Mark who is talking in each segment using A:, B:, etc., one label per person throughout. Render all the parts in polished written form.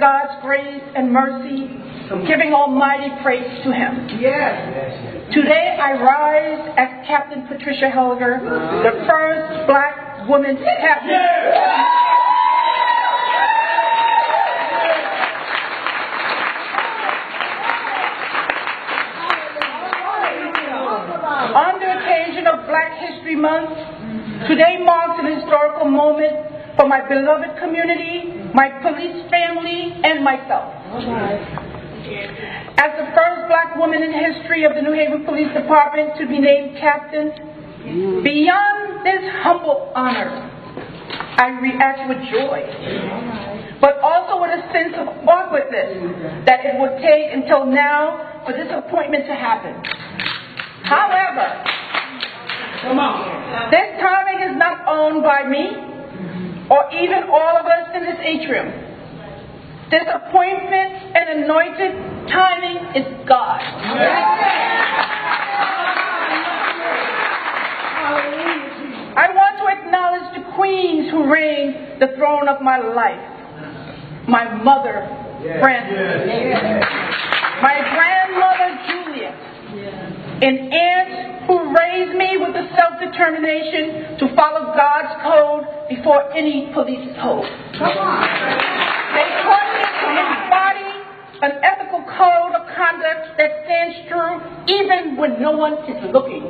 A: God's grace and mercy, giving almighty praise to Him. Today I rise as Captain Patricia Helliger, the first black woman captain. On the occasion of Black History Month, today marks an historical moment for my beloved community, my police family, and myself. As the first black woman in history of the New Haven Police Department to be named captain, beyond this humble honor, I react with joy, but also with a sense of awkwardness that it would take until now for this appointment to happen. However, this timing is not owned by me or even all of us in this atrium. This appointment and anointed timing is God. I want to acknowledge the queens who reign the throne of my life. My mother, Frances. My grandmother, Julia. An aunt who raised me with the self-determination to follow God's code before any police code. They taught me to embody an ethical code of conduct that stands true even when no one is looking.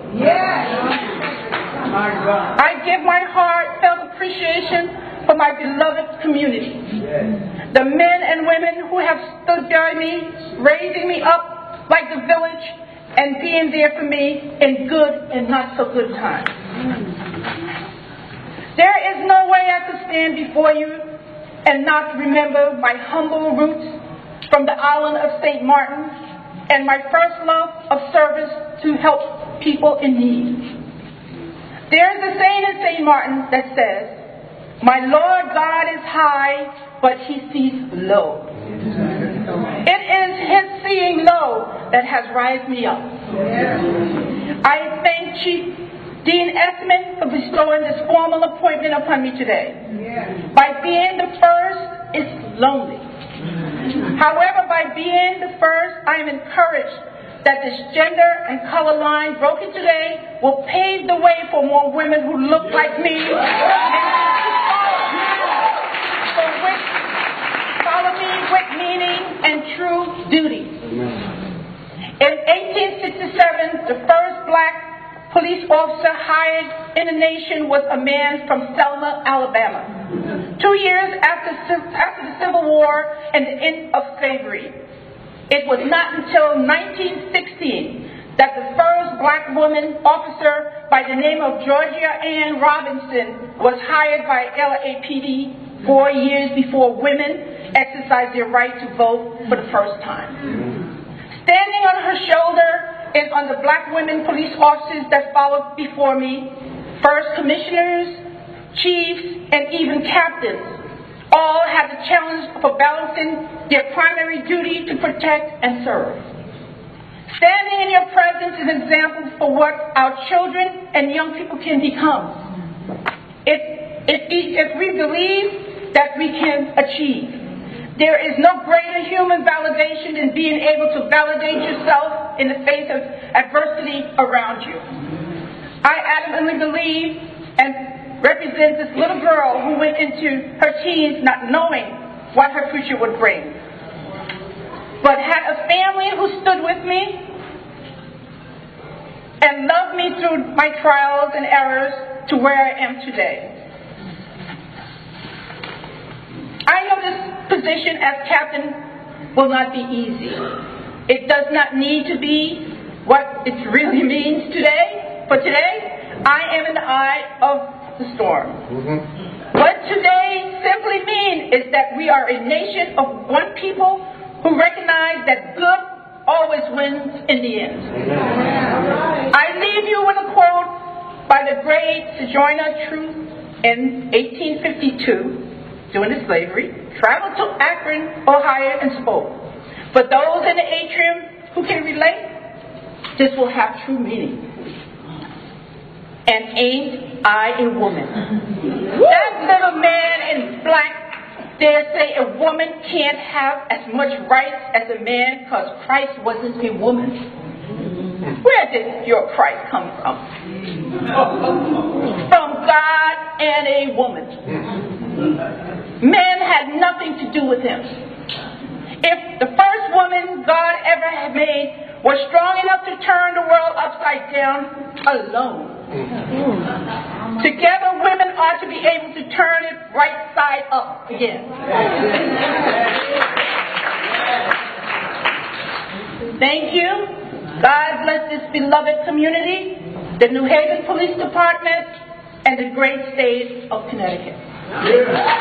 A: I give my heartfelt appreciation for my beloved community. The men and women who have stood by me, raising me up like the village, and being there for me in good and not so good times. There is no way I could stand before you and not remember my humble roots from the island of St. Martin and my first love of service to help people in need. There is a saying in St. Martin that says, "My Lord God is high, but He sees low." It is His seeing low that has raised me up. I thank Chief Dean Esmond for bestowing this formal appointment upon me today. By being the first, it's lonely. However, by being the first, I am encouraged that this gender and color line broken today will pave the way for more women who look like me and follow me with meaning and true duty. In 1867, the first black police officer hired in the nation was a man from Selma, Alabama. 2 years after the Civil War and the end of slavery. It was not until 1916 that the first black woman officer by the name of Georgia Ann Robinson was hired by LAPD 4 years before women exercised their right to vote for the first time. Standing on her shoulder and on the black women police officers that followed before me, first commissioners, chiefs, and even captains, all had the challenge of balancing their primary duty to protect and serve. Standing in your presence is an example for what our children and young people can become. If we believe that we can achieve. There is no greater human validation than being able to validate yourself in the face of adversity around you. I adamantly believe and represent this little girl who went into her teens not knowing what her future would bring, but had a family who stood with me and loved me through my trials and errors to where I am today. I know this position as captain will not be easy. It does not need to be what it really means today. For today, I am in the eye of the storm. What today simply means is that we are a nation of one people who recognize that good always wins in the end. I leave you with a quote by the great Sojourner Truth in 1852. During the slavery, traveled to Akron, Ohio, and spoke. For those in the atrium who can relate, this will have true meaning. And ain't I a woman? That little man in black dare say a woman can't have as much rights as a man because Christ wasn't a woman? Where did your Christ come from? From God and a woman. Man had nothing to do with him. If the first woman God ever had made was strong enough to turn the world upside down alone, together women ought to be able to turn it right side up again. Thank you. God bless this beloved community, the New Haven Police Department, and the great state of Connecticut.